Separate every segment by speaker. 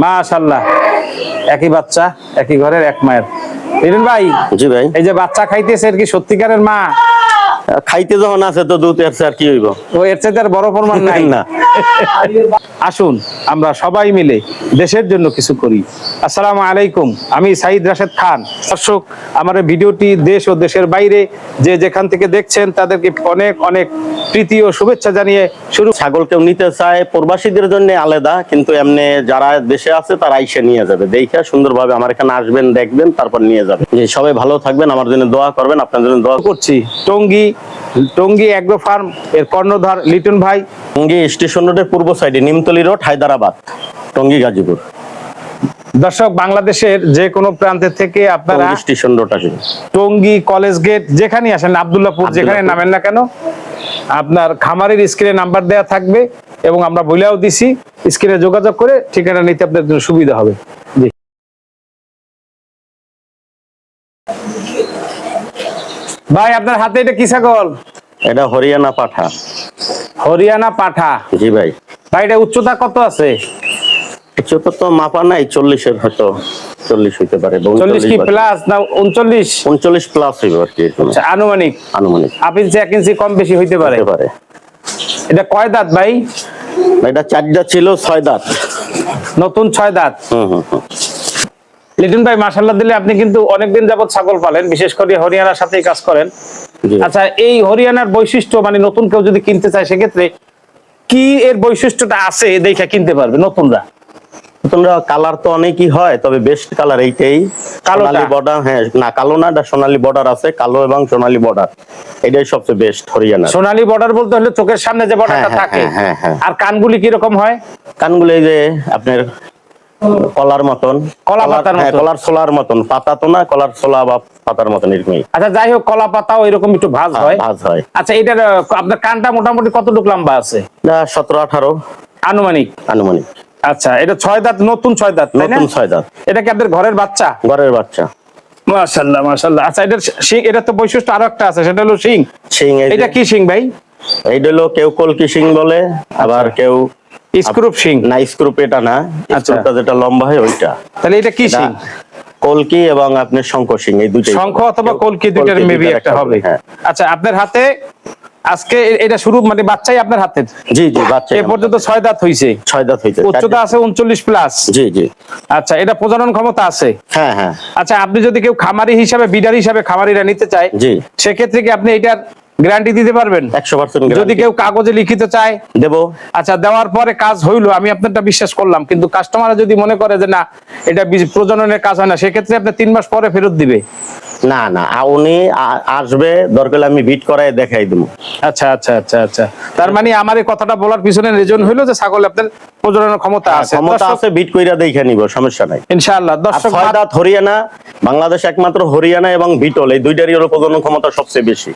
Speaker 1: মাশাআল্লাহ, একই বাচ্চা, একই ঘরের এক মায়ের। লিটন ভাই,
Speaker 2: জি ভাই,
Speaker 1: এই যে বাচ্চা খাইতেছে এর কি সত্যিকারের মা?
Speaker 2: খাইতে যখন আছে তো দুধ এর আর কি হইব?
Speaker 1: ও এর চাইতে আর বড় প্রমাণ নাই
Speaker 2: না।
Speaker 1: আসুন আমরা সবাই মিলে দেশের জন্য কিছু করি। আসসালামু আলাইকুম, আমি সাইদ রাশেদ খান। দর্শক, আমার এই ভিডিওটি দেশ ও দেশের বাইরে যে যেখান থেকে দেখছেন তাদেরকে অনেক অনেক প্রীতি ও শুভেচ্ছা জানিয়ে শুরু।
Speaker 2: ছাগল কেউ নিতে চায় প্রবাসীদের জন্য আলাদা, কিন্তু এমনি যারা দেশে আছে তারা আইসে নিয়ে যাবে, দেখে সুন্দরভাবে আমার এখানে আসবেন, দেখবেন, তারপর নিয়ে যাবে। যে সবাই ভালো থাকবেন, আমার জন্য দোয়া করবেন, আপনার জন্য দোয়া
Speaker 1: করছি। টঙ্গী এগ্রো ফার্ম এর কর্ণধার লিটন ভাই।
Speaker 2: টঙ্গী স্টেশন রোডের পূর্ব সাইডে নিমতলি রোড, হায়দ্রাবাদ, টঙ্গী গাজীপুর।
Speaker 1: দর্শক, বাংলাদেশের যে কোনো প্রান্তের থেকে আপনারা
Speaker 2: স্টেশন রোড আসেন,
Speaker 1: টঙ্গী কলেজ গেট যেখানে আসেন, আব্দুল্লাহপুর যেখানে নামেন না কেন, আপনার খামারের স্ক্রিনে নাম্বার দেওয়া থাকবে এবং আমরা বলেও দিছি, স্ক্রিনে যোগাযোগ করে ঠিকানা নিতে আপনাদের জন্য সুবিধা হবে। জি ভাই, আপনার হাতে এটা কি ছাগল?
Speaker 2: এটা হরিয়ানা পাঠা।
Speaker 1: হরিয়ানা পাঠা?
Speaker 2: জি ভাই।
Speaker 1: ভাই, এটা উচ্চতা কত আছে?
Speaker 2: উচ্চতা তো মাপা নাই, 40-এর হয়তো 40 হইতে পারে।
Speaker 1: 40 কি প্লাস না 39?
Speaker 2: 39 প্লাস হইব আর কি।
Speaker 1: আচ্ছা, আনুমানিক আপনি 1 ইঞ্চি কম বেশি হইতে পারে। এটা কয় দাঁত ভাই?
Speaker 2: এটা 4 দাঁত ছিল, 6 দাঁত,
Speaker 1: নতুন 6 দাঁত। লিটন ভাই, মাশাআল্লাহ দিলে আপনি কিন্তু অনেকদিন যাবত ছাগল পালেন, বিশেষ করে হরিয়ানার সাথেই কাজ করেন। আচ্ছা, এই হরিয়ানার বৈশিষ্ট্য মানে নতুন কেউ যদি কিনতে চায় সেক্ষেত্রে কি এর বৈশিষ্ট্যটা আছে দেখে কিনতে পারবে নতুনরা?
Speaker 2: কালার তো অনেকই হয়, তবে বেস্ট কালার এইটাই, সোনালী বর্ডার। হ্যাঁ, না কালো না, এটা সোনালী বর্ডার আছে, কালো এবং সোনালী বর্ডার, এটাই সবচেয়ে বেস্ট হরিয়ানা।
Speaker 1: সোনালী বর্ডার বলতে হলে চোখের সামনে যে বর্ডারটা থাকে। আর কানগুলি কি রকম হয়?
Speaker 2: কানগুলি এই যে আপনার কলার মতন, কলার ছোলার মতন, পাতা তো না, কলার ছোলা বা পাতার মতন এরকমই।
Speaker 1: আচ্ছা, যাই হোক, কলা পাতাও এরকম একটু ভাঁজ হয়। আচ্ছা, এটার আপনার কানটা মোটামুটি কতটুকু লম্বা আছে?
Speaker 2: 17-18
Speaker 1: আনুমানিক। আচ্ছা, এটা 6 দাঁত, নতুন 6 দাঁত, তাই না?
Speaker 2: 6 দাঁত।
Speaker 1: এটা কি আপনাদের ঘরের বাচ্চা?
Speaker 2: ঘরের বাচ্চা।
Speaker 1: মাশাআল্লাহ, মাশাআল্লাহ। আচ্ছা, এটার শিং, এটা তো বৈশিষ্ট্য আরো একটা আছে, সেটা হলো শিং। এটা কি শিং ভাই?
Speaker 2: এইটা হলো কেউ কলকি শিং বলে, আবার কেউ
Speaker 1: স্ক্রুপ শিং।
Speaker 2: না, স্ক্রুপ এটা না, স্ক্রুপটা যেটা লম্বা হয় ওইটা।
Speaker 1: তাহলে এটা কি শিং?
Speaker 2: কলকি এবং আপনার শঙ্খ শিং, এই দুইটাই।
Speaker 1: শঙ্খ অথবা কলকি দুইটার মেবি একটা হবে। আচ্ছা, আপনার হাতে আজকে এটা শুরু মানে বাচ্চাই আপনার হাতে?
Speaker 2: জি জি, বাচ্চা।
Speaker 1: এ পর্যন্ত 6 দাঁত হইছে?
Speaker 2: 6 দাঁত হইছে।
Speaker 1: উচ্চতা আছে 39 প্লাস?
Speaker 2: জি জি।
Speaker 1: আচ্ছা, এটা প্রজনন ক্ষমতা আছে?
Speaker 2: হ্যাঁ হ্যাঁ।
Speaker 1: আচ্ছা, আপনি যদি কেউ খামারি হিসাবে, বিডার হিসাবে খামারিরা নিতে চায়,
Speaker 2: জি,
Speaker 1: সেক্ষেত্রে কি আপনি এটার গ্যারান্টি দিতে পারবেন?
Speaker 2: 100%
Speaker 1: যদি কেউ কাগজে লিখিত চায়
Speaker 2: দেব।
Speaker 1: আচ্ছা, দেওয়ার পরে কাজ হইলো, আমি আপনারটা বিশ্বাস করলাম, কিন্তু কাস্টমার যদি মনে করে যে না এটা প্রজননের কাজ হয় না, সেক্ষেত্রে আপনি 3 মাস পরে ফেরত দিবে?
Speaker 2: না না, উনি আসবে, দরকার আমি বিট করায় দেখাই দেব।
Speaker 1: আচ্ছা আচ্ছা আচ্ছা আচ্ছা, তার মানে আমার এই কথাটা বলার পিছনে রিজন হইলো যে ছাগল আপনার প্রজননের ক্ষমতা আছে,
Speaker 2: বিট কইরা দেখে নিব, সমস্যা নাই
Speaker 1: ইনশাআল্লাহ। দর্শক,
Speaker 2: 6 দাঁত হরিয়ানা, বাংলাদেশ একমাত্র হরিয়ানা এবং বিটল, এই দুইটারই হলো প্রজনন ক্ষমতা সবচেয়ে বেশি।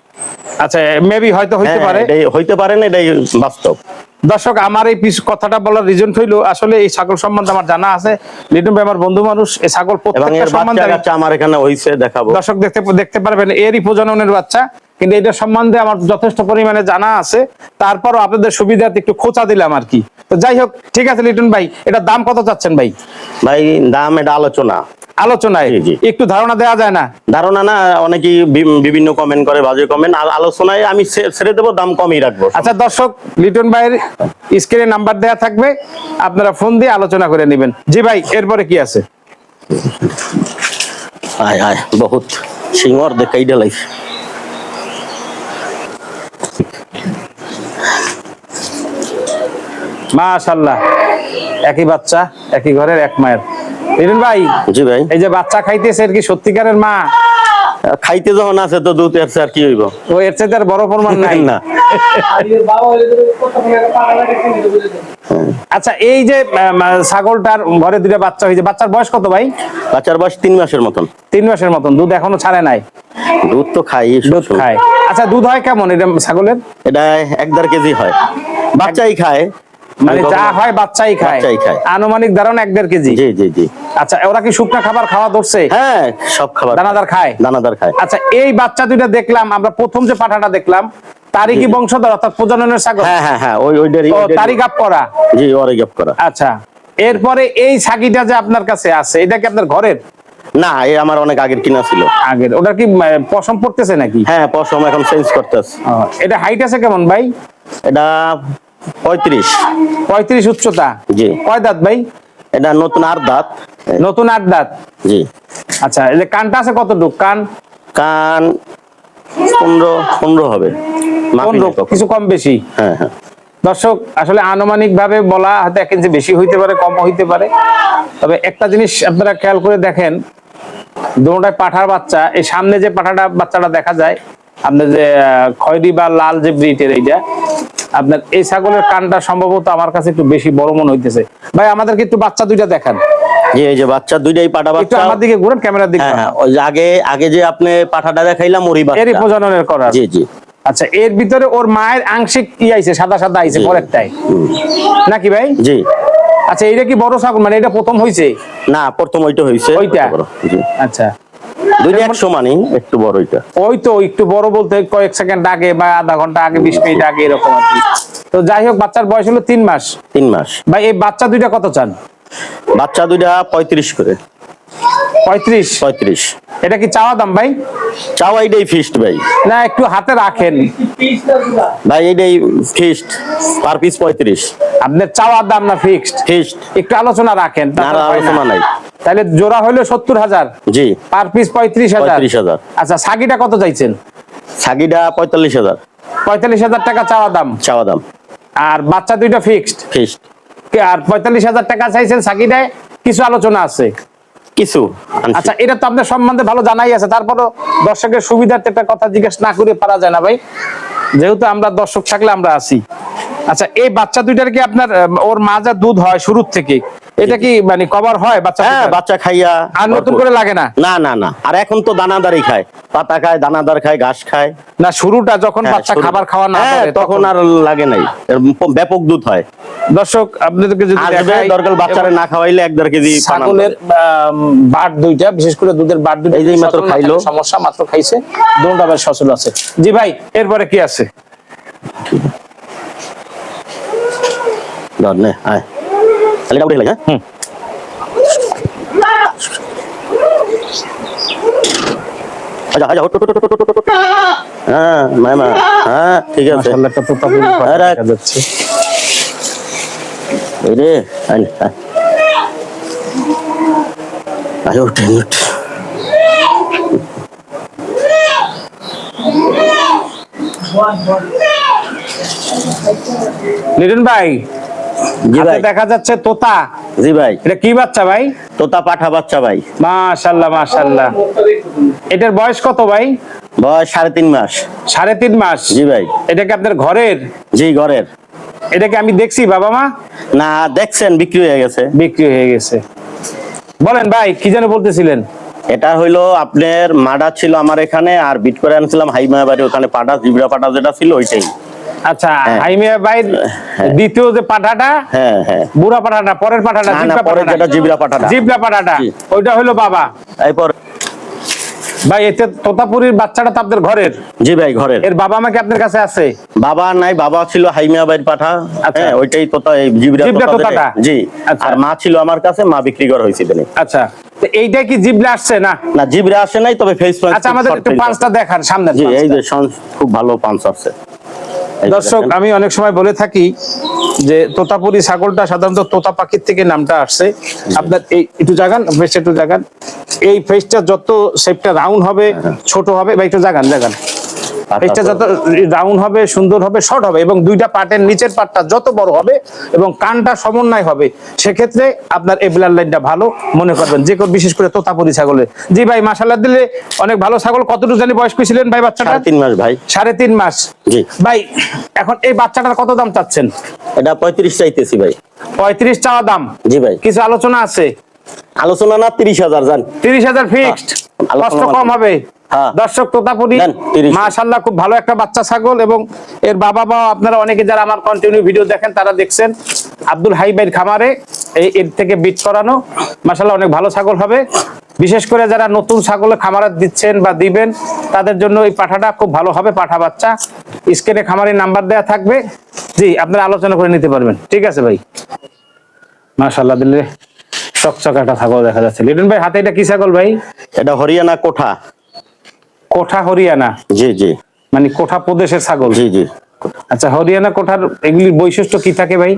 Speaker 1: আচ্ছা, মেবি হয়তো হইতে পারে,
Speaker 2: এটাই হইতে পারে না, এটাই বাস্তব।
Speaker 1: দর্শক, আমার এই কথাটা বলার রিজন হইলো আসলে এই ছাগল সম্বন্ধে আমার জানা আছে। লিটন ভাই আমার বন্ধু মানুষ, এই ছাগল প্রত্যেকটা সম্বন্ধে
Speaker 2: আমার এখানে হইছে, দেখাবো।
Speaker 1: দর্শক দেখতে পারবেন, এরই প্রজননের বাচ্চা, কিন্তু এটা সম্বন্ধে আমার যথেষ্ট পরিমাণে জানা আছে, তারপরও আপনাদের সুবিধাতে একটু খোঁচা দিলাম আর কি। তো যাই হোক, ঠিক আছে লিটন ভাই, এটা দাম কত চাচ্ছেন ভাই?
Speaker 2: ভাই দাম এটা
Speaker 1: আলোচনায় একটু ধারণা দেওয়া যায় না?
Speaker 2: ধারণা না, অনেকেই বিভিন্ন কমেন্ট করে, বাজে কমেন্ট, আলোচনায় আমি ছেড়ে দেবো, দাম কমই রাখবো।
Speaker 1: আচ্ছা দর্শক, লিটন ভাইয়ের স্ক্রিনে নাম্বার দেওয়া থাকবে, আপনারা ফোন দিয়ে আলোচনা করে নেবেন। জি ভাই, এরপরে কি আছে?
Speaker 2: আয় আয়, বহুত সিংহর দেখাই ডালাই।
Speaker 1: মাশাআল্লাহ, একই বাচ্চা, একই ঘরের এক মায়ের। লিটন ভাই,
Speaker 2: জি ভাই,
Speaker 1: এই যে বাচ্চা খাইতেছে এর কি সত্যিকারের মা?
Speaker 2: খাইতে যখন আছে তো দুধ এর আর কি হইব?
Speaker 1: ও এর চাইতে আর বড় প্রমাণ নাই
Speaker 2: না।
Speaker 1: আচ্ছা, এই যে ছাগলটার ঘরে 2টা বাচ্চা হয়েছে, বাচ্চার বয়স কত ভাই?
Speaker 2: বাচ্চার বয়স 3 মাসের মতন।
Speaker 1: 3 মাসের মতন, দুধ এখনো ছাড়ে নাই?
Speaker 2: দুধ তো খাই,
Speaker 1: দুধ খায়। আচ্ছা, দুধ হয় কেমন এটা ছাগলের?
Speaker 2: এটা 1.5 কেজি হয়, বাচ্চাই খায়,
Speaker 1: মানে যা হয় বাচ্চাই খায়। আনুমানিক ধারণা 1.5 কেজি।
Speaker 2: জি জি জি।
Speaker 1: আচ্ছা, ওরা কি শুকনা খাবার খাওয়া ধরছে?
Speaker 2: হ্যাঁ, সব খাবার
Speaker 1: দানাদার খায়।
Speaker 2: আচ্ছা,
Speaker 1: এই বাচ্চা 2টা দেখলাম আমরা, প্রথম যে পাঠাটা দেখলাম তারই কি বংশধর, অর্থাৎ প্রজননের ছাগল?
Speaker 2: হ্যাঁ হ্যাঁ হ্যাঁ, ওইটারই।
Speaker 1: তারই গাব করা?
Speaker 2: জি, ওরই গাব করা।
Speaker 1: আচ্ছা, এরপরে এই ছাগিটা যে আপনার কাছে আছে, এটা কি আপনার ঘরের?
Speaker 2: না, এই আমার অনেক আগের কিনা ছিল।
Speaker 1: আগের? ওটা কি পশম পড়তেছে নাকি?
Speaker 2: হ্যাঁ, পশম এখন চেঞ্জ করতেছে।
Speaker 1: এটা হাইট আছে কেমন ভাই?
Speaker 2: এটা 35।
Speaker 1: 35 উচ্চতা।
Speaker 2: জি।
Speaker 1: কয় দাঁত ভাই?
Speaker 2: এটা নতুন 8 দাঁত।
Speaker 1: নতুন 8 দাঁত।
Speaker 2: জি।
Speaker 1: আচ্ছা, এই যে কানটা আছে কতটুক?
Speaker 2: কান 15 হবে,
Speaker 1: 15, কিছু কম বেশি।
Speaker 2: হ্যাঁ হ্যাঁ।
Speaker 1: দর্শক, আসলে আনুমানিক ভাবে বলা হয়তো 1 ইঞ্চি বেশি হইতে পারে, কম হইতে পারে। তবে একটা জিনিস আপনারা খেয়াল করে দেখেন, দুটোটাই পাঠার বাচ্চা। এই সামনে যে বাচ্চাটা দেখা যায় আপনার, যে খয়েরি বা লাল যে ব্রিটের, এইটা আপনার এই ছাগলের কানটা সম্ভবত আমার কাছে একটু বেশি বড় মনে হইতেছে। ভাই আমাদেরকে একটু বাচ্চা দুইটা দেখান।
Speaker 2: জি, এই যে বাচ্চা দুইটাই পাঠা
Speaker 1: একটু
Speaker 2: বাচ্চা।
Speaker 1: আমার দিকে ঘুরেন, ক্যামেরার দিকে।
Speaker 2: হ্যাঁ হ্যাঁ, ওই যে আগে যে আপনি পাঠাটা দেখাইলাম ওরই বাচ্চা।
Speaker 1: এরই প্রজননের করা।
Speaker 2: জি জি।
Speaker 1: আচ্ছা, এর ভিতরে ওর মায়ের আংশিক আইছে, সাদা সাদা আইছে পরেরটাই নাকি ভাই?
Speaker 2: জি।
Speaker 1: আচ্ছা, এইটা কি বড় ছাগল, মানে এটা প্রথম হইছে?
Speaker 2: না, প্রথম ওইটা হইছে।
Speaker 1: ওইটা?
Speaker 2: জি।
Speaker 1: আচ্ছা,
Speaker 2: দুইটা এক সমানই, একটু বড় ওইটা।
Speaker 1: ওই তো একটু বড় বলতে কয়েক সেকেন্ড আগে বা আধা ঘন্টা আগে, 20 মিনিট আগে, এরকম আর কি। তো যাই হোক, বাচ্চার বয়স হলো 3 মাস।
Speaker 2: 3 মাস।
Speaker 1: ভাই এই বাচ্চা দুইটা কত চান?
Speaker 2: বাচ্চা দুইটা 35 করে।
Speaker 1: 35? এটা কি চাওয়া দাম ভাই?
Speaker 2: চাওয়া এইটাই ফিক্সড ভাই।
Speaker 1: না, একটু হাতে রাখেন
Speaker 2: ভাই, এইটাই ফিক্সড, পার পিস 35।
Speaker 1: আপনার চাওয়ার দাম না ফিক্সড?
Speaker 2: ফিক্সড।
Speaker 1: একটু আলোচনা রাখেন।
Speaker 2: না, আলোচনা নাই।
Speaker 1: তাহলে জোড়া হলো 70,000।
Speaker 2: জি।
Speaker 1: Per piece 35,000।
Speaker 2: 35,000।
Speaker 1: আচ্ছা, ছাগিটা কত চাইছেন?
Speaker 2: ছাগিটা 45,000।
Speaker 1: 45,000 টাকা চাওয়া দাম।
Speaker 2: চাওয়া দাম।
Speaker 1: আর বাচ্চা দুইটা ফিক্সড?
Speaker 2: ফিক্সড।
Speaker 1: আর 45,000 টাকা চাইছেন, ছাগিটায় কিছু আলোচনা আছে?
Speaker 2: কিছু।
Speaker 1: আচ্ছা, এটা তো আপনার সম্বন্ধে ভালো জানাই আছে, তারপরও দর্শকের সুবিধার্থে একটা কথা জিজ্ঞেস না করে পারা যায় না ভাই, যেহেতু আমরা দর্শক থাকলে আমরা আছি। আচ্ছা, এই বাচ্চা দুইটার কি আপনার, ওর মা যা দুধ হয় শুরুর থেকে, এটা কি মানে কভার হয় বাচ্চা?
Speaker 2: হ্যাঁ, বাচ্চা খাইয়া
Speaker 1: আর নতুন করে লাগে না?
Speaker 2: না না না, আর এখন তো দানাদারই খায়, পাতা খায়, দানাদার খায়, ঘাস খায়।
Speaker 1: না, শুরুটা যখন বাচ্চা খাবার খাওয়া না করে
Speaker 2: তখন আর লাগে নাই, ব্যাপক দুধ হয়।
Speaker 1: দর্শক, আপনাদেরকে যদি দেখাই,
Speaker 2: দরকার বাচ্চারে না খাওয়াইলে 1.5 কেজি
Speaker 1: ছাগলের বাট দুইটা, বিশেষ করে দুধের বাট দুইটা,
Speaker 2: এই যে মাত্র খাইলো,
Speaker 1: সমস্যা মাত্র খাইছে, দুটো আবার সচল আছে। জি ভাই, এরপরে কি আছে?
Speaker 2: ধর নে, আয় খালি উঠে লাগে। হ্যাঁ, আচ্ছা আচ্ছা, হ্যাঁ মামা, হ্যাঁ ঠিক আছে।
Speaker 1: মাশাআল্লাহ, একটা তোতাপুরি পাখি দেখা যাচ্ছে।
Speaker 2: এই রে, আয় আয়, আয় উঠে উঠ।
Speaker 1: লিটন ভাই,
Speaker 2: জি ভাই।
Speaker 1: দেখা যাচ্ছে তোতা।
Speaker 2: জি ভাই।
Speaker 1: এটা কি বাচ্চা ভাই?
Speaker 2: তোতা পাঠা বাচ্চা ভাই।
Speaker 1: মাশাআল্লাহ মাশাআল্লাহ। এটার বয়স কত ভাই?
Speaker 2: বয়স 3.5 মাস।
Speaker 1: 3.5 মাস?
Speaker 2: জি ভাই।
Speaker 1: এটা কি আপনার ঘরের?
Speaker 2: জি, ঘরের।
Speaker 1: এটা কি আমি দেখছি বাবা মা?
Speaker 2: না, দেখছেন বিক্রি হয়ে গেছে।
Speaker 1: বিক্রি হয়ে গেছে। বলেন ভাই, কি যেন বলতেছিলেন?
Speaker 2: এটা হইলো আপনার মাডা ছিল আমার এখানে, আর বিট করে আনছিলাম হাইমা বাড়ি, ওখানে পাটা, জিবরা পাটা যেটা ছিল ওইটাই।
Speaker 1: আচ্ছা, হাইমিয়া ভাই দ্বিতীয় যে পাঠাটা,
Speaker 2: হ্যাঁ হ্যাঁ,
Speaker 1: বুড়া পাঠাটা, পরের পাঠাটা,
Speaker 2: পরে যেটা জিবরা পাটাটা,
Speaker 1: জিবরা পাঠাটা, ওইটা হলো বাবা।
Speaker 2: এরপর
Speaker 1: ভাই, এতে তোতাপুরীর বাচ্চাটা তো আপনার ঘরের?
Speaker 2: জি ভাই, ঘরের।
Speaker 1: এর বাবা মা কি আপনার কাছে আছে?
Speaker 2: বাবা নাই, বাবা ছিল হাইমিয়া বাড়ির পাঠা। হ্যাঁ, ওইটাই তোতা, এই জিবরা
Speaker 1: তোতাটা।
Speaker 2: জি। আর মা ছিল আমার কাছে, মা বিক্রি করা হয়েছিল।
Speaker 1: আচ্ছা, তো এইটা কি জিবলা আসছে না?
Speaker 2: না, জিবরা আসে নাই, তবে ফেস পাঁচ।
Speaker 1: আচ্ছা, আমাদের একটু পাঁচটা দেখান সামনে।
Speaker 2: জি, এই যে খুব ভালো পাঁচ আছে।
Speaker 1: দর্শক, আমি অনেক সময় বলে থাকি যে তোতাপুরি ছাগলটা সাধারণত তোতা পাখির থেকে নামটা আসছে। আপনার এই একটু জাগান, ফেস একটু জাগান, এই ফেসটা যত শেপটা রাউন্ড হবে, ছোট হবে, বা একটু জাগান জাগান, ফেসটা যত রাউন্ড হবে, সুন্দর হবে, শর্ট হবে, এবং দুইটা পার্টের নিচের পার্টটা যত বড় হবে এবং কানটা সমন্বয় হবে, সেক্ষেত্রে আপনার এই ব্লাড লাইনটা ভালো মনে করবেন, যে বিশেষ করে তোতাপুরি ছাগলের। জি ভাই, মাশাআল্লাহ দিলে অনেক ভালো ছাগল। কতটুকু জানি বয়স ছিলেন ভাই বাচ্চাটা?
Speaker 2: 3.5 মাস ভাই।
Speaker 1: 3.5 মাস।
Speaker 2: জি
Speaker 1: ভাই, এখন এই বাচ্চাটার কত দাম চাচ্ছেন?
Speaker 2: এটা 35 চাইতেছি ভাই।
Speaker 1: 35 চাওয়া দাম?
Speaker 2: জি ভাই।
Speaker 1: কিছু আলোচনা আছে?
Speaker 2: আলোচনা না, 30,000 জান।
Speaker 1: 30,000 ফিক্সড? কষ্ট কম হবে? দর্শক, তোতাপুরি মাশাআল্লাহ খুব ভালো একটা বাচ্চা ছাগল, এবং এর বাবা মা আপনারা অনেকে যারা আমার কন্টিনিউ ভিডিও দেখেন তারা দেখছেন, আব্দুল হাই ভাইয়ের খামারে এর থেকে বিট করানো। মাশাআল্লাহ অনেক ভালো ছাগল হবে। বিশেষ করে যারা নতুন ছাগলে খামারে দিচ্ছেন বা দিবেন, তাদের জন্য এই পাঠাটা খুব ভালো হবে। পাঠা বাচ্চা, স্ক্রিনে খামারের নাম্বার দেওয়া থাকবে। জি, আপনারা আলোচনা করে নিতে পারবেন। ঠিক আছে ভাই। মাশাআল্লাহ দিলে চকচকাটা ছাগল দেখা যাচ্ছে। লিটন ভাই হাতে এটা কি ছাগল ভাই?
Speaker 2: এটা হরিয়ানা কোঠা।
Speaker 1: কোঠা হরিয়ানা?
Speaker 2: জি জি।
Speaker 1: মানে কোঠা প্রদেশের ছাগল?
Speaker 2: জি জি।
Speaker 1: আচ্ছা, হরিয়ানা কোঠার এগুলির বৈশিষ্ট্য কি থাকে ভাই?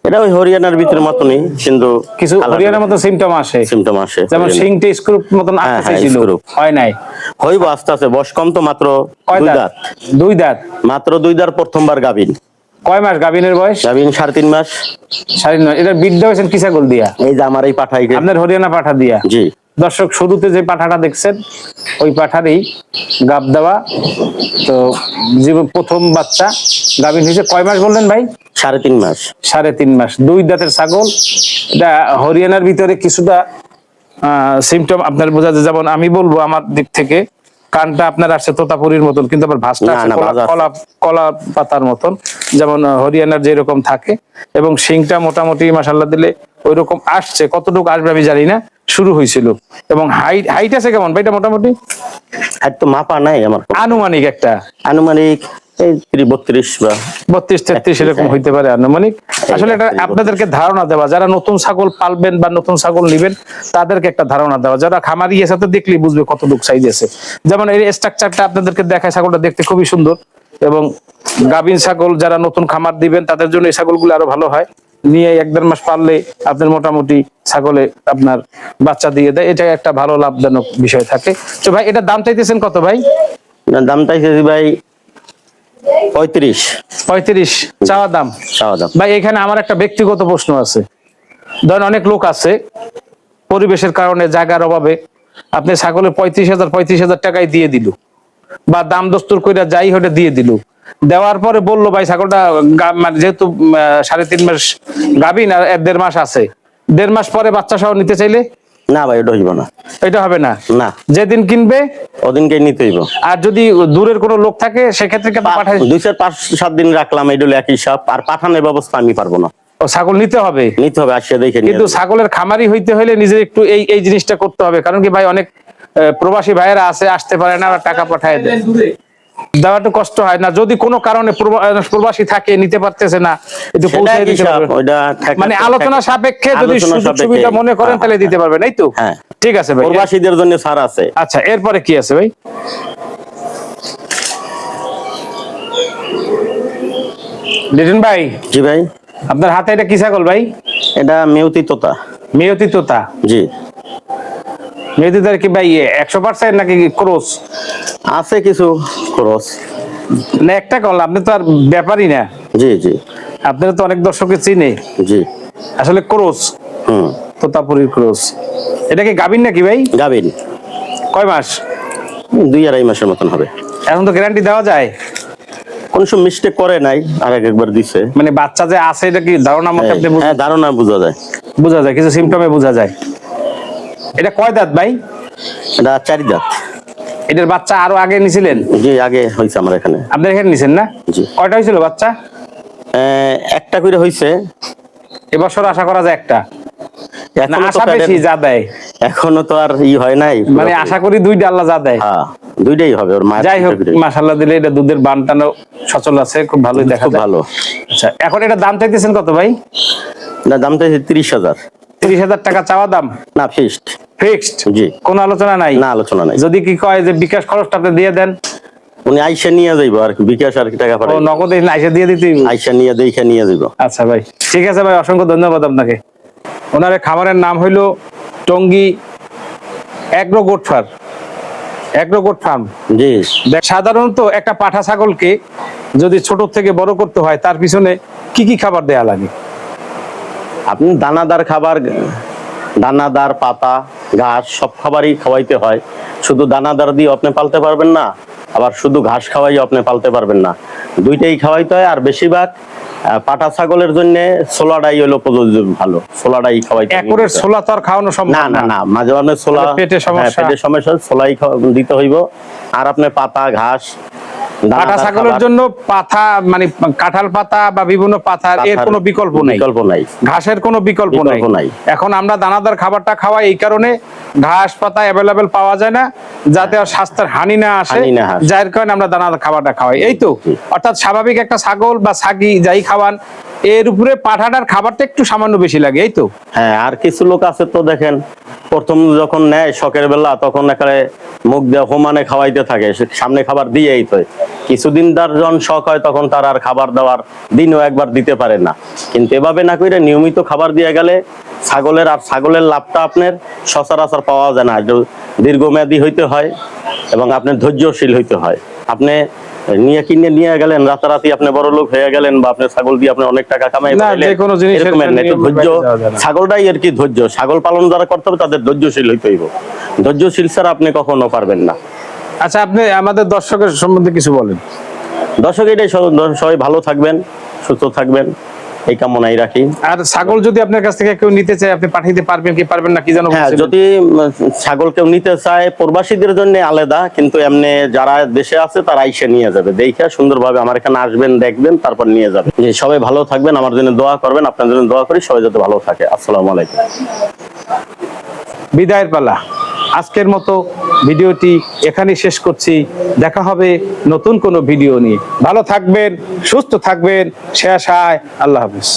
Speaker 2: এটা ওই হরিয়ানার ভিতরে মতনই, কিন্তু
Speaker 1: কিছু হরিয়ানার মতো সিমটম আসে?
Speaker 2: সিমটম আসে,
Speaker 1: যেমন সিংটে স্ক্রুপ মতন
Speaker 2: হ্যাঁ,
Speaker 1: আসতে
Speaker 2: হ্যাঁ,
Speaker 1: ছিল,
Speaker 2: স্ক্রুপ।
Speaker 1: হয় নাই?
Speaker 2: হইব আস্তে আস্তে, বয়স কম তো, মাত্র
Speaker 1: কয়
Speaker 2: 2
Speaker 1: দাঁত?
Speaker 2: দাঁত।
Speaker 1: 2 দাঁত?
Speaker 2: মাত্র 2 দাঁত, প্রথমবার গাভীন।
Speaker 1: কয় মাস গাভীনের বয়স?
Speaker 2: গাভীন 3.5 মাস।
Speaker 1: 9.5। এটা বিদ্যা হয়েছেন কি ছাগল দিয়া?
Speaker 2: এই যে আমার এই পাঠাই।
Speaker 1: আপনার হরিয়ানা পাঠা দিয়া?
Speaker 2: জি।
Speaker 1: দর্শক, শুরুতে যে পাঠাটা দেখছেন ওই পাঠারই গাব দেওয়া। তো জীবন প্রথম বাচ্চা গাভীন হয়েছে। কয় মাস বললেন ভাই?
Speaker 2: 3.5 মাস।
Speaker 1: 3.5 মাস, 2 দাঁতের ছাগল। এটা হরিয়ানার ভিতরে কিছুটা সিমটম আপনার বোঝা যায়। যেমন আমি বলবো আমার দিক থেকে, কানটা আপনার আসছে তোতাপুরির মতন, কিন্তু আবার ভাঁজটা
Speaker 2: না,
Speaker 1: আছে
Speaker 2: না, ভাঁজ আছে।
Speaker 1: কলা পাতার মতন, যেমন হরিয়ানার যেরকম থাকে। এবং শিংটা মোটামুটি মাশাআল্লাহ দিলে ওই রকম আসছে। কতটুকু আসবে আমি জানি না, শুরু হয়েছিল। এবং হাইট আছে কেমন ভাই? এটা মোটামুটি
Speaker 2: আর তো মাপা নাই আমার,
Speaker 1: আনুমানিক একটা
Speaker 2: আনুমানিক এই 32 বা
Speaker 1: 32-33 এরকম হইতে পারে আনুমানিক। আসলে এটা আপনাদেরকে ধারণা দেওয়া, যারা নতুন ছাগল পালবেন বা নতুন ছাগল নিবেন তাদেরকে একটা ধারণা দেওয়া। যারা খামারি এর সাথে দেখলেই বুঝবে কতটুকু সাইজ আছে। যেমন এই স্ট্রাকচারটা আপনাদেরকে দেখায়, ছাগলটা দেখতে খুবই সুন্দর। এবং গাভীন ছাগল যারা নতুন খামার দিবেন তাদের জন্য এই ছাগলগুলো আরো ভালো হয়। নিয়ে 1-1.5 মাস পাললে আপনার মোটামুটি ছাগলে আপনার বাচ্চা দিয়ে দেয়। এটা একটা ভালো লাভজনক বিষয় থাকে। তো ভাই এটা দাম চাইতেছেন কত ভাই?
Speaker 2: দাম চাইছে ভাই 35।
Speaker 1: 35 চাওয়া দাম?
Speaker 2: চাওয়া দাম।
Speaker 1: ভাই এখানে আমার একটা ব্যক্তিগত প্রশ্ন আছে। ধরেন অনেক লোক আছে পরিবেশের কারণে, জায়গার অভাবে আপনি ছাগলে 35,000 টাকায় দিয়ে দিল, বা দাম দস্তুর কইরা যাই হলে দিয়ে দিল। দেওয়ার পরে বললো ভাই ছাগলটা মানে যেহেতু 3.5 মাস গাভীন আর 1-1.5 মাস আছে, 1.5 মাস পরে বাচ্চা সহ নিতে চাইলে?
Speaker 2: না ভাই, এটা হইব না।
Speaker 1: এটা হবে না?
Speaker 2: না,
Speaker 1: যেদিন কিনবে
Speaker 2: ওদিনকে নিতে হইব।
Speaker 1: আর যদি দূরের কোনো লোক থাকে সেক্ষেত্রে কেন পাঠাই?
Speaker 2: 2-5-7 দিন রাখলাম, এটা একই হিসাব। আর পাঠানোর ব্যবস্থা আমি পারবো না।
Speaker 1: ও ছাগল নিতে হবে?
Speaker 2: নিতে হবে, আসিয়া দেখে নিয়ে
Speaker 1: কিন্তু
Speaker 2: যাবে।
Speaker 1: ছাগলের খামারি হইতে হলে নিজে একটু এই জিনিসটা করতে হবে। কারণ কি ভাই, অনেক প্রবাসী ভাইয়েরা আছে, আসতে পারে না, আর টাকা পাঠায় দেয়, দেওয়া একটু কষ্ট হয় না? যদি কোনো কারণে প্রবাসী থাকে, নিতে পারতেছে না, একটু
Speaker 2: সেটা
Speaker 1: পৌঁছে
Speaker 2: একই
Speaker 1: দিতে
Speaker 2: হিসাব,
Speaker 1: পারবে?
Speaker 2: ওইটা
Speaker 1: মানে আলোচনা সাপেক্ষে যদি
Speaker 2: আলোচনা
Speaker 1: সুযোগ
Speaker 2: সাপেক্ষে।
Speaker 1: সুবিধা মনে করেন
Speaker 2: হ্যাঁ,
Speaker 1: তাহলে দিতে পারবেন, এই তো?
Speaker 2: হ্যাঁ।
Speaker 1: ঠিক আছে ভাই।
Speaker 2: প্রবাসীদের জন্য ছাড় আছে।
Speaker 1: আচ্ছা, এরপরে কি আছে ভাই? লিটন ভাই।
Speaker 2: জি ভাই।
Speaker 1: আপনার হাতে এটা কি ছাগল ভাই?
Speaker 2: এটা মেউতি তোতা।
Speaker 1: মেয়তি তোতা?
Speaker 2: জি।
Speaker 1: মেয়তি তোতা কি ভাই 100% নাকি ক্রস?
Speaker 2: আছে কিছু ক্রস।
Speaker 1: না, একটা কল, আপনি তো আর ব্যাপারই না।
Speaker 2: জি জি।
Speaker 1: আপনারা তো অনেক দর্শকের চিনে।
Speaker 2: জি।
Speaker 1: আসলে ক্রস, তোতাপুরীর ক্রস। এটা কি গাভীন নাকি ভাই?
Speaker 2: গাভীন।
Speaker 1: কয় মাস?
Speaker 2: 2-2.5 মাসের মতন হবে।
Speaker 1: এখন তো গ্যারান্টি দেওয়া যায়?
Speaker 2: কোন সব মিস্টেক করে নাই, আর একবার দিছে।
Speaker 1: মানে বাচ্চা যে আছে এটা কি ধারণা মতে আপনি
Speaker 2: হ্যাঁ, ধারণা বোঝা যায়।
Speaker 1: বোঝা যায়, কিছু সিমটমে বোঝা যায়। এটা কয় দাঁত ভাই?
Speaker 2: এটা 4 দাঁত।
Speaker 1: এটার বাচ্চা আরো আগে নিছিলেন?
Speaker 2: জি, আগে হয়েছে আমার এখানে।
Speaker 1: আপনার এখানে নিছেন না?
Speaker 2: জি।
Speaker 1: কয়টা হয়েছিল বাচ্চা?
Speaker 2: একটা করে হয়েছে।
Speaker 1: এবছর আশা করা যায় একটা? না
Speaker 2: এখনো তো
Speaker 1: আশা বেশি যা দেয়?
Speaker 2: এখনো তো আর হয় নাই।
Speaker 1: মানে আশা করি 2টা আল্লাহ যা দেয়।
Speaker 2: হ্যাঁ, 2টাই হবে। ওর মায়ের
Speaker 1: যাই হোক, মাশাআল্লাহ দিলে এটা দুধের বানটানো সচল আছে, খুব ভালোই দেখা
Speaker 2: খুব
Speaker 1: যায়।
Speaker 2: ভালো।
Speaker 1: আচ্ছা, এখন এটা দাম চাইতেছেন কত ভাই?
Speaker 2: না, দাম চাইছে 30,000।
Speaker 1: 30,000 টাকা চাওয়া দাম?
Speaker 2: না, ফিক্সড।
Speaker 1: ফিক্সড?
Speaker 2: জি।
Speaker 1: কোনো আলোচনা নাই?
Speaker 2: না, আলোচনা নাই।
Speaker 1: যদি কি কয় যে বিকাশ খরচটা আপনি দিয়ে দেন?
Speaker 2: উনি আইসা নিয়ে যাইবো, আর কি বিকাশ আর কি টাকা
Speaker 1: ও
Speaker 2: পাঠাই।
Speaker 1: নগদে আইসা দিয়ে দিতে?
Speaker 2: আইসা নিয়ে দেখে নিয়ে যাইবো।
Speaker 1: আচ্ছা ভাই, ঠিক আছে ভাই, অসংখ্য ধন্যবাদ আপনাকে। ওনার খামারের নাম হইলো Tongi agro goat farm. Agro goat farm.
Speaker 2: জি।
Speaker 1: সাধারণত একটা পাঠা ছাগলকে যদি ছোট থেকে বড় করতে হয় তার পিছনে কি কি খাবার দেয়া লাগে?
Speaker 2: আপনি দানাদার খাবার, দানাদার পাতা, ঘাস, সব খাবারই খাওয়াইতে হয়। শুধু দানাদার দিয়ে আপনি পালতে পারবেন না, আবার শুধু ঘাস খাওয়াইও আপনি পালতে পারবেন না। 2টাই খাওয়াইতে হয়। আর বেশিরভাগ পাঠা ছাগলের জন্য ছোলাটাই হলো প্রযোজ্য, ভালো ছোলাটাই খাওয়াইতে হয়।
Speaker 1: একরের ছোলা তো আর খাওয়ানো সম্ভব
Speaker 2: না না না, মাঝে মাঝে ছোলা,
Speaker 1: পেটের সমস্যা।
Speaker 2: পেটের সমস্যা, ছোলাই দিতে হইব। আর আপনি পাতা, ঘাস দানাদার
Speaker 1: পাঠা ছাগলের
Speaker 2: খাবার।
Speaker 1: জন্য পাতা মানে কাঁঠাল পাতা বা বিভিন্ন পাতা এর
Speaker 2: পাতার
Speaker 1: কোনো বিকল্প নাই,
Speaker 2: বিকল্প নাই।
Speaker 1: ঘাসের কোনো বিকল্প
Speaker 2: বিকল্প
Speaker 1: নাই।
Speaker 2: নাই।
Speaker 1: এখন আমরা দানাদার খাবারটা খাওয়াই এই কারণে ঘাস পাতা অ্যাভেলেবেল পাওয়া যায় না, যাতে আর স্বাস্থ্যের হানি না আসে,
Speaker 2: হানি না আসে।
Speaker 1: যার কারণে আমরা দানাদার খাবারটা খাওয়াই। এই তো
Speaker 2: জি।
Speaker 1: অর্থাৎ স্বাভাবিক একটা ছাগল বা ছাগি যাই খাওয়ান, এর উপরে পাঠাটার খাবারটা একটু সামান্য বেশি লাগে, এই তো।
Speaker 2: হ্যাঁ, আর কিছু লোক আছে তো দেখেন, প্রথম যখন নেয় শখের বেলা তখন একেবারে মুখ দিয়ে হোমানে খাওয়াইতে থাকে, সে সামনে খাবার দিয়েই তো। কিছুদিন তার যখন শখ হয় তখন তার আর খাবার দেওয়ার দিনও একবার দিতে পারে না। কিন্তু এভাবে না করে নিয়মিত খাবার দিয়ে গেলে ছাগলের লাভটা আপনার সচরাচর পাওয়া যায় না, একটু দীর্ঘমেয়াদী হইতে হয় এবং আপনার ধৈর্যশীল হইতে হয়। আপনি নিয়ে গেলেন রাতারাতি আপনি বড় লোক হয়ে গেলেন, বা আপনার ছাগল দিয়ে আপনি অনেক টাকা কামাই
Speaker 1: না,
Speaker 2: করলেন,
Speaker 1: যে কোনো জিনিসের
Speaker 2: এরকম
Speaker 1: একটা
Speaker 2: না। একটু
Speaker 1: নিয়মের
Speaker 2: ধৈর্য,
Speaker 1: বাইরে যাওয়া যায় না।
Speaker 2: ছাগলটাই আর কি ধৈর্য, ছাগল পালন যারা করতে হবে তাদের ধৈর্যশীল হইতে হইব। ধৈর্যশীল ছাড়া আপনি কখনো পারবেন না।
Speaker 1: আচ্ছা, আপনি আমাদের দর্শকের সম্বন্ধে কিছু বলেন।
Speaker 2: দর্শক এটাই, সবাই ভালো থাকবেন, সুস্থ থাকবেন, এই কামনাই রাখি।
Speaker 1: আর ছাগল যদি আপনার কাছ থেকে কেউ নিতে চায়, আপনি পাঠাইতে পারবেন কি পারবেন না, কি যেন
Speaker 2: হ্যাঁ,
Speaker 1: বলছিলেন?
Speaker 2: যদি ছাগল কেউ নিতে চায়, প্রবাসীদের জন্য আলাদা, কিন্তু এমনি যারা দেশে আছে তারা আইসে নিয়ে যাবে, দেখে সুন্দরভাবে আমার এখানে আসবেন, দেখবেন, তারপর নিয়ে যাবে। যে সবাই ভালো থাকবেন, আমার জন্য দোয়া করবেন, আপনার জন্য দোয়া করি, সবাই যাতে ভালো থাকে। আসসালামু আলাইকুম।
Speaker 1: বিদায়ের পালা। আজকের মতো ভিডিওটি এখানেই শেষ করছি। দেখা হবে নতুন কোনো ভিডিও নিয়ে। ভালো থাকবেন, সুস্থ থাকবেন, সে আশায় আল্লাহ হাফেজ।